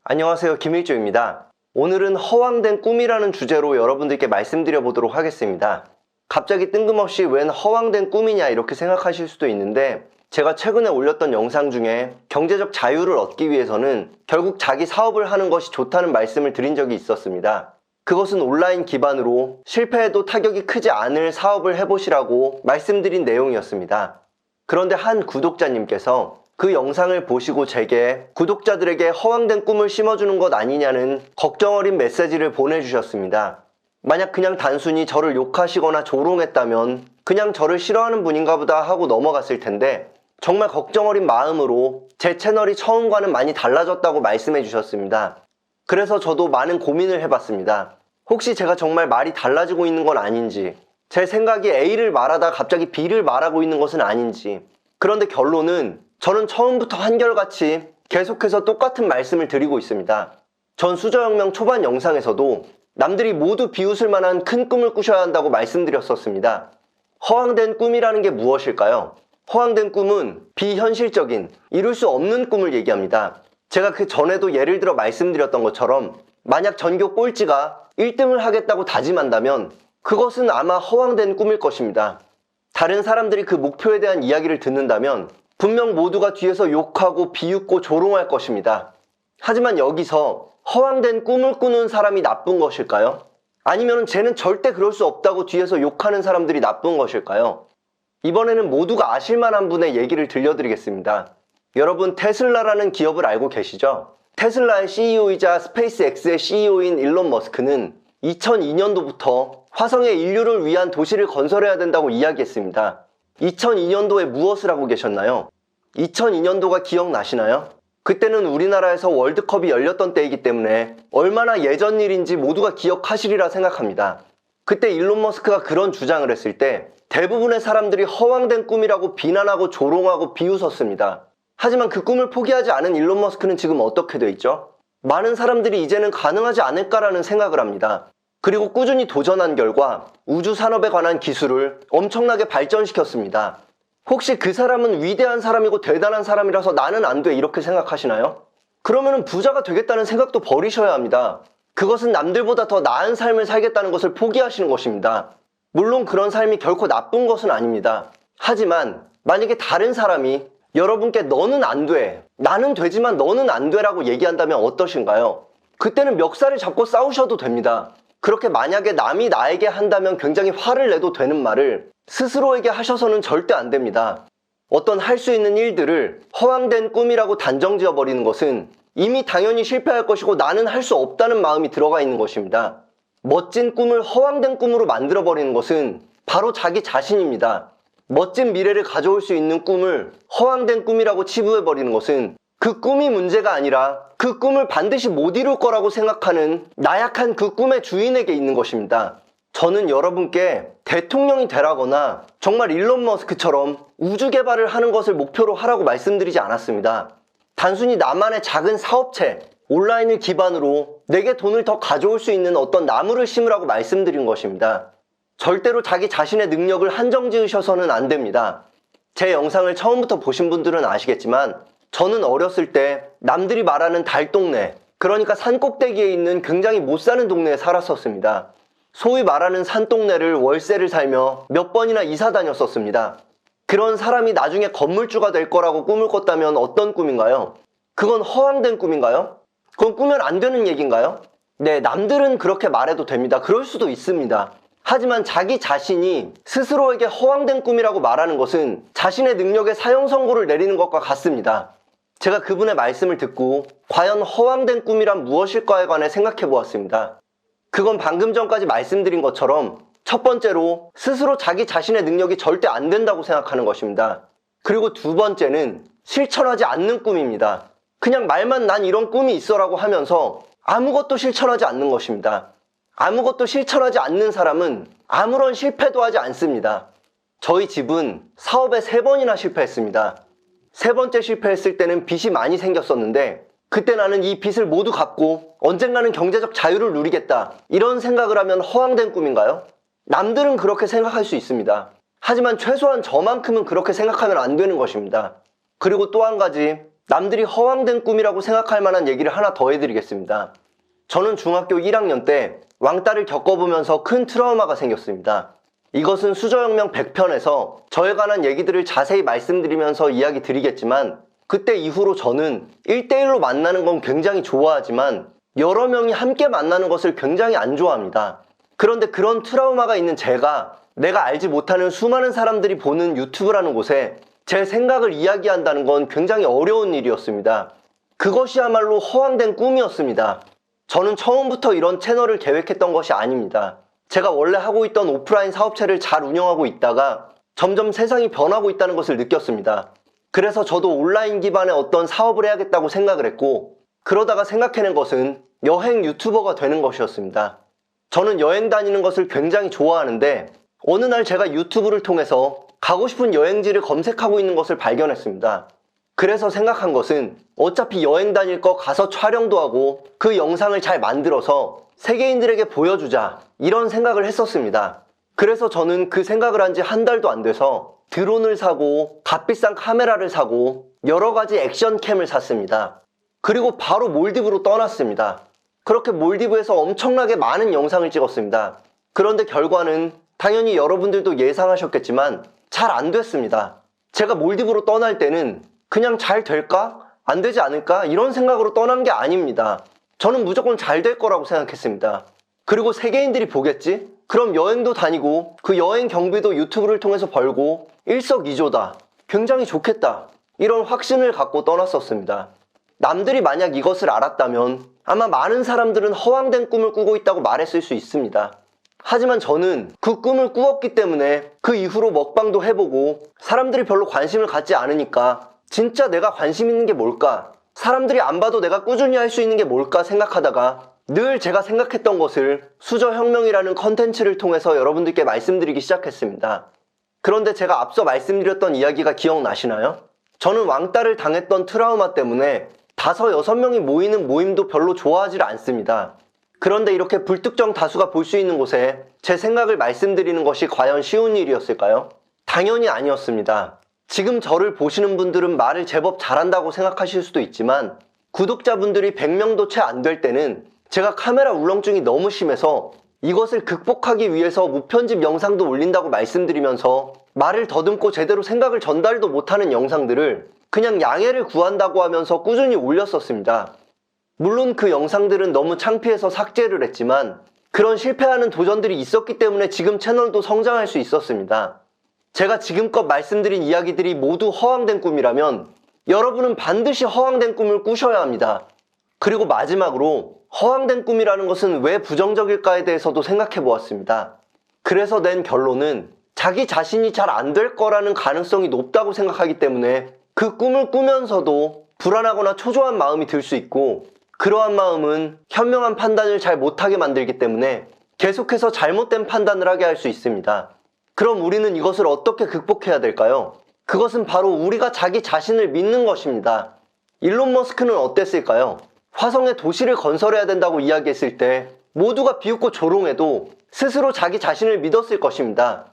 안녕하세요, 김일조입니다. 오늘은 허황된 꿈이라는 주제로 여러분들께 말씀드려 보도록 하겠습니다. 갑자기 뜬금없이 웬 허황된 꿈이냐 이렇게 생각하실 수도 있는데, 제가 최근에 올렸던 영상 중에 경제적 자유를 얻기 위해서는 결국 자기 사업을 하는 것이 좋다는 말씀을 드린 적이 있었습니다. 그것은 온라인 기반으로 실패해도 타격이 크지 않을 사업을 해보시라고 말씀드린 내용이었습니다. 그런데 한 구독자님께서 그 영상을 보시고 제게 구독자들에게 허황된 꿈을 심어주는 것 아니냐는 걱정 어린 메시지를 보내주셨습니다. 만약 그냥 단순히 저를 욕하시거나 조롱했다면 그냥 저를 싫어하는 분인가 보다 하고 넘어갔을 텐데, 정말 걱정 어린 마음으로 제 채널이 처음과는 많이 달라졌다고 말씀해 주셨습니다. 그래서 저도 많은 고민을 해봤습니다. 혹시 제가 정말 말이 달라지고 있는 건 아닌지, 제 생각이 A를 말하다 갑자기 B를 말하고 있는 것은 아닌지. 그런데 결론은 저는 처음부터 한결같이 계속해서 똑같은 말씀을 드리고 있습니다. 전 수저혁명 초반 영상에서도 남들이 모두 비웃을 만한 큰 꿈을 꾸셔야 한다고 말씀드렸었습니다. 허황된 꿈이라는 게 무엇일까요? 허황된 꿈은 비현실적인, 이룰 수 없는 꿈을 얘기합니다. 제가 그 전에도 예를 들어 말씀드렸던 것처럼, 만약 전교 꼴찌가 1등을 하겠다고 다짐한다면 그것은 아마 허황된 꿈일 것입니다. 다른 사람들이 그 목표에 대한 이야기를 듣는다면 분명 모두가 뒤에서 욕하고 비웃고 조롱할 것입니다. 하지만 여기서 허황된 꿈을 꾸는 사람이 나쁜 것일까요? 아니면 쟤는 절대 그럴 수 없다고 뒤에서 욕하는 사람들이 나쁜 것일까요? 이번에는 모두가 아실만한 분의 얘기를 들려드리겠습니다. 여러분, 테슬라라는 기업을 알고 계시죠? 테슬라의 CEO이자 스페이스X의 CEO인 일론 머스크는 2002년도부터 화성에 인류를 위한 도시를 건설해야 된다고 이야기했습니다. 2002년도에 무엇을 하고 계셨나요? 2002년도가 기억나시나요? 그때는 우리나라에서 월드컵이 열렸던 때이기 때문에 얼마나 예전 일인지 모두가 기억하시리라 생각합니다. 그때 일론 머스크가 그런 주장을 했을 때 대부분의 사람들이 허황된 꿈이라고 비난하고 조롱하고 비웃었습니다. 하지만 그 꿈을 포기하지 않은 일론 머스크는 지금 어떻게 돼 있죠? 많은 사람들이 이제는 가능하지 않을까라는 생각을 합니다. 그리고 꾸준히 도전한 결과 우주 산업에 관한 기술을 엄청나게 발전시켰습니다. 혹시 그 사람은 위대한 사람이고 대단한 사람이라서 나는 안 돼 이렇게 생각하시나요? 그러면 부자가 되겠다는 생각도 버리셔야 합니다. 그것은 남들보다 더 나은 삶을 살겠다는 것을 포기하시는 것입니다. 물론 그런 삶이 결코 나쁜 것은 아닙니다. 하지만 만약에 다른 사람이 여러분께 너는 안 돼, 나는 되지만 너는 안 돼라고 얘기한다면 어떠신가요? 그때는 멱살을 잡고 싸우셔도 됩니다. 그렇게 만약에 남이 나에게 한다면 굉장히 화를 내도 되는 말을 스스로에게 하셔서는 절대 안 됩니다. 어떤 할 수 있는 일들을 허황된 꿈이라고 단정 지어버리는 것은 이미 당연히 실패할 것이고 나는 할 수 없다는 마음이 들어가 있는 것입니다. 멋진 꿈을 허황된 꿈으로 만들어버리는 것은 바로 자기 자신입니다. 멋진 미래를 가져올 수 있는 꿈을 허황된 꿈이라고 치부해버리는 것은 그 꿈이 문제가 아니라 그 꿈을 반드시 못 이룰 거라고 생각하는 나약한 그 꿈의 주인에게 있는 것입니다. 저는 여러분께 대통령이 되라거나 정말 일론 머스크처럼 우주 개발을 하는 것을 목표로 하라고 말씀드리지 않았습니다. 단순히 나만의 작은 사업체, 온라인을 기반으로 내게 돈을 더 가져올 수 있는 어떤 나무를 심으라고 말씀드린 것입니다. 절대로 자기 자신의 능력을 한정 지으셔서는 안 됩니다. 제 영상을 처음부터 보신 분들은 아시겠지만 저는 어렸을 때 남들이 말하는 달동네, 그러니까 산꼭대기에 있는 굉장히 못 사는 동네에 살았었습니다. 소위 말하는 산동네를 월세를 살며 몇 번이나 이사 다녔었습니다. 그런 사람이 나중에 건물주가 될 거라고 꿈을 꿨다면 어떤 꿈인가요? 그건 허황된 꿈인가요? 그건 꾸면 안 되는 얘기인가요? 네, 남들은 그렇게 말해도 됩니다. 그럴 수도 있습니다. 하지만 자기 자신이 스스로에게 허황된 꿈이라고 말하는 것은 자신의 능력에 사형 선고를 내리는 것과 같습니다. 제가 그분의 말씀을 듣고 과연 허황된 꿈이란 무엇일까에 관해 생각해 보았습니다. 그건 방금 전까지 말씀드린 것처럼 첫 번째로 스스로 자기 자신의 능력이 절대 안 된다고 생각하는 것입니다. 그리고 두 번째는 실천하지 않는 꿈입니다. 그냥 말만 난 이런 꿈이 있어라고 하면서 아무것도 실천하지 않는 것입니다. 아무것도 실천하지 않는 사람은 아무런 실패도 하지 않습니다. 저희 집은 사업에 3번이나 실패했습니다. 3번째 실패했을 때는 빚이 많이 생겼었는데 그때 나는 이 빚을 모두 갚고 언젠가는 경제적 자유를 누리겠다, 이런 생각을 하면 허황된 꿈인가요? 남들은 그렇게 생각할 수 있습니다. 하지만 최소한 저만큼은 그렇게 생각하면 안 되는 것입니다. 그리고 또 한 가지, 남들이 허황된 꿈이라고 생각할 만한 얘기를 하나 더 해드리겠습니다. 저는 중학교 1학년 때 왕따를 겪어보면서 큰 트라우마가 생겼습니다. 이것은 수저혁명 100편에서 저에 관한 얘기들을 자세히 말씀드리면서 이야기 드리겠지만, 그때 이후로 저는 1대1로 만나는 건 굉장히 좋아하지만 여러 명이 함께 만나는 것을 굉장히 안 좋아합니다. 그런데 그런 트라우마가 있는 제가 내가 알지 못하는 수많은 사람들이 보는 유튜브라는 곳에 제 생각을 이야기한다는 건 굉장히 어려운 일이었습니다. 그것이야말로 허황된 꿈이었습니다. 저는 처음부터 이런 채널을 계획했던 것이 아닙니다. 제가 원래 하고 있던 오프라인 사업체를 잘 운영하고 있다가 점점 세상이 변하고 있다는 것을 느꼈습니다. 그래서 저도 온라인 기반의 어떤 사업을 해야겠다고 생각을 했고, 그러다가 생각해낸 것은 여행 유튜버가 되는 것이었습니다. 저는 여행 다니는 것을 굉장히 좋아하는데 어느 날 제가 유튜브를 통해서 가고 싶은 여행지를 검색하고 있는 것을 발견했습니다. 그래서 생각한 것은 어차피 여행 다닐 거 가서 촬영도 하고 그 영상을 잘 만들어서 세계인들에게 보여주자, 이런 생각을 했었습니다. 그래서 저는 그 생각을 한 지 한 달도 안 돼서 드론을 사고 값비싼 카메라를 사고 여러 가지 액션캠을 샀습니다. 그리고 바로 몰디브로 떠났습니다. 그렇게 몰디브에서 엄청나게 많은 영상을 찍었습니다. 그런데 결과는 당연히 여러분들도 예상하셨겠지만 잘 안 됐습니다. 제가 몰디브로 떠날 때는 그냥 잘 될까? 안 되지 않을까? 이런 생각으로 떠난 게 아닙니다. 저는 무조건 잘 될 거라고 생각했습니다. 그리고 세계인들이 보겠지? 그럼 여행도 다니고 그 여행 경비도 유튜브를 통해서 벌고 일석이조다. 굉장히 좋겠다. 이런 확신을 갖고 떠났었습니다. 남들이 만약 이것을 알았다면 아마 많은 사람들은 허황된 꿈을 꾸고 있다고 말했을 수 있습니다. 하지만 저는 그 꿈을 꾸었기 때문에 그 이후로 먹방도 해보고 사람들이 별로 관심을 갖지 않으니까 진짜 내가 관심 있는 게 뭘까? 사람들이 안 봐도 내가 꾸준히 할 수 있는 게 뭘까 생각하다가 늘 제가 생각했던 것을 수저혁명이라는 컨텐츠를 통해서 여러분들께 말씀드리기 시작했습니다. 그런데 제가 앞서 말씀드렸던 이야기가 기억나시나요? 저는 왕따를 당했던 트라우마 때문에 5, 6명이 모이는 모임도 별로 좋아하지 않습니다. 그런데 이렇게 불특정 다수가 볼 수 있는 곳에 제 생각을 말씀드리는 것이 과연 쉬운 일이었을까요? 당연히 아니었습니다. 지금 저를 보시는 분들은 말을 제법 잘한다고 생각하실 수도 있지만 구독자분들이 100명도 채 안 될 때는 제가 카메라 울렁증이 너무 심해서 이것을 극복하기 위해서 무편집 영상도 올린다고 말씀드리면서 말을 더듬고 제대로 생각을 전달도 못하는 영상들을 그냥 양해를 구한다고 하면서 꾸준히 올렸었습니다. 물론 그 영상들은 너무 창피해서 삭제를 했지만 그런 실패하는 도전들이 있었기 때문에 지금 채널도 성장할 수 있었습니다. 제가 지금껏 말씀드린 이야기들이 모두 허황된 꿈이라면 여러분은 반드시 허황된 꿈을 꾸셔야 합니다. 그리고 마지막으로 허황된 꿈이라는 것은 왜 부정적일까에 대해서도 생각해 보았습니다. 그래서 낸 결론은 자기 자신이 잘 안 될 거라는 가능성이 높다고 생각하기 때문에 그 꿈을 꾸면서도 불안하거나 초조한 마음이 들 수 있고, 그러한 마음은 현명한 판단을 잘 못하게 만들기 때문에 계속해서 잘못된 판단을 하게 할 수 있습니다. 그럼 우리는 이것을 어떻게 극복해야 될까요? 그것은 바로 우리가 자기 자신을 믿는 것입니다. 일론 머스크는 어땠을까요? 화성에 도시를 건설해야 된다고 이야기했을 때 모두가 비웃고 조롱해도 스스로 자기 자신을 믿었을 것입니다.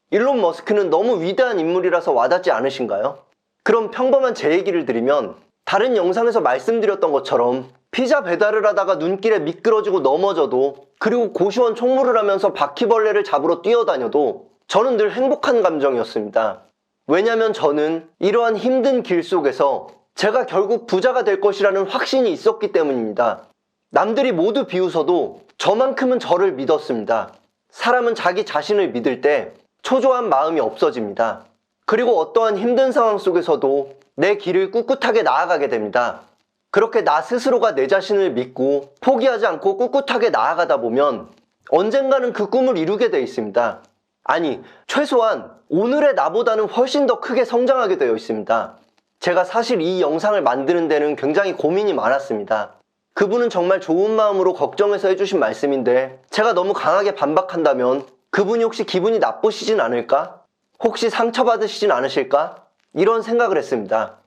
일론 머스크는 너무 위대한 인물이라서 와닿지 않으신가요? 그럼 평범한 제 얘기를 드리면, 다른 영상에서 말씀드렸던 것처럼 피자 배달을 하다가 눈길에 미끄러지고 넘어져도, 그리고 고시원 총무를 하면서 바퀴벌레를 잡으러 뛰어다녀도 저는 늘 행복한 감정이었습니다. 왜냐면 저는 이러한 힘든 길 속에서 제가 결국 부자가 될 것이라는 확신이 있었기 때문입니다. 남들이 모두 비웃어도 저만큼은 저를 믿었습니다. 사람은 자기 자신을 믿을 때 초조한 마음이 없어집니다. 그리고 어떠한 힘든 상황 속에서도 내 길을 꿋꿋하게 나아가게 됩니다. 그렇게 나 스스로가 내 자신을 믿고 포기하지 않고 꿋꿋하게 나아가다 보면 언젠가는 그 꿈을 이루게 되어 있습니다. 아니, 최소한 오늘의 나보다는 훨씬 더 크게 성장하게 되어 있습니다. 제가 사실 이 영상을 만드는 데는 굉장히 고민이 많았습니다. 그분은 정말 좋은 마음으로 걱정해서 해주신 말씀인데 제가 너무 강하게 반박한다면 그분이 혹시 기분이 나쁘시진 않을까? 혹시 상처받으시진 않으실까? 이런 생각을 했습니다.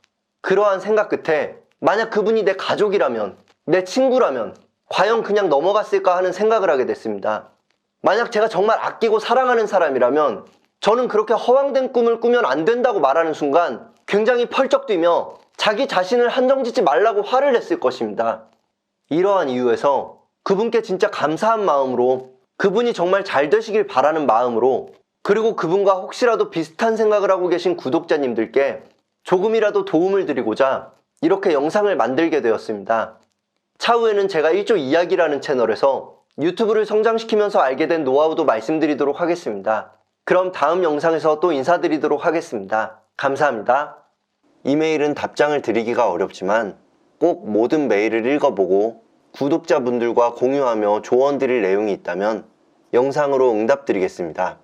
그러한 생각 끝에 만약 그분이 내 가족이라면, 내 친구라면 과연 그냥 넘어갔을까 하는 생각을 하게 됐습니다. 만약 제가 정말 아끼고 사랑하는 사람이라면 저는 그렇게 허황된 꿈을 꾸면 안 된다고 말하는 순간 굉장히 펄쩍 뛰며 자기 자신을 한정짓지 말라고 화를 냈을 것입니다. 이러한 이유에서 그분께 진짜 감사한 마음으로, 그분이 정말 잘 되시길 바라는 마음으로, 그리고 그분과 혹시라도 비슷한 생각을 하고 계신 구독자님들께 조금이라도 도움을 드리고자 이렇게 영상을 만들게 되었습니다. 차후에는 제가 1조 이야기라는 채널에서 유튜브를 성장시키면서 알게 된 노하우도 말씀드리도록 하겠습니다. 그럼 다음 영상에서 또 인사드리도록 하겠습니다. 감사합니다. 이메일은 답장을 드리기가 어렵지만 꼭 모든 메일을 읽어보고 구독자분들과 공유하며 조언 드릴 내용이 있다면 영상으로 응답드리겠습니다.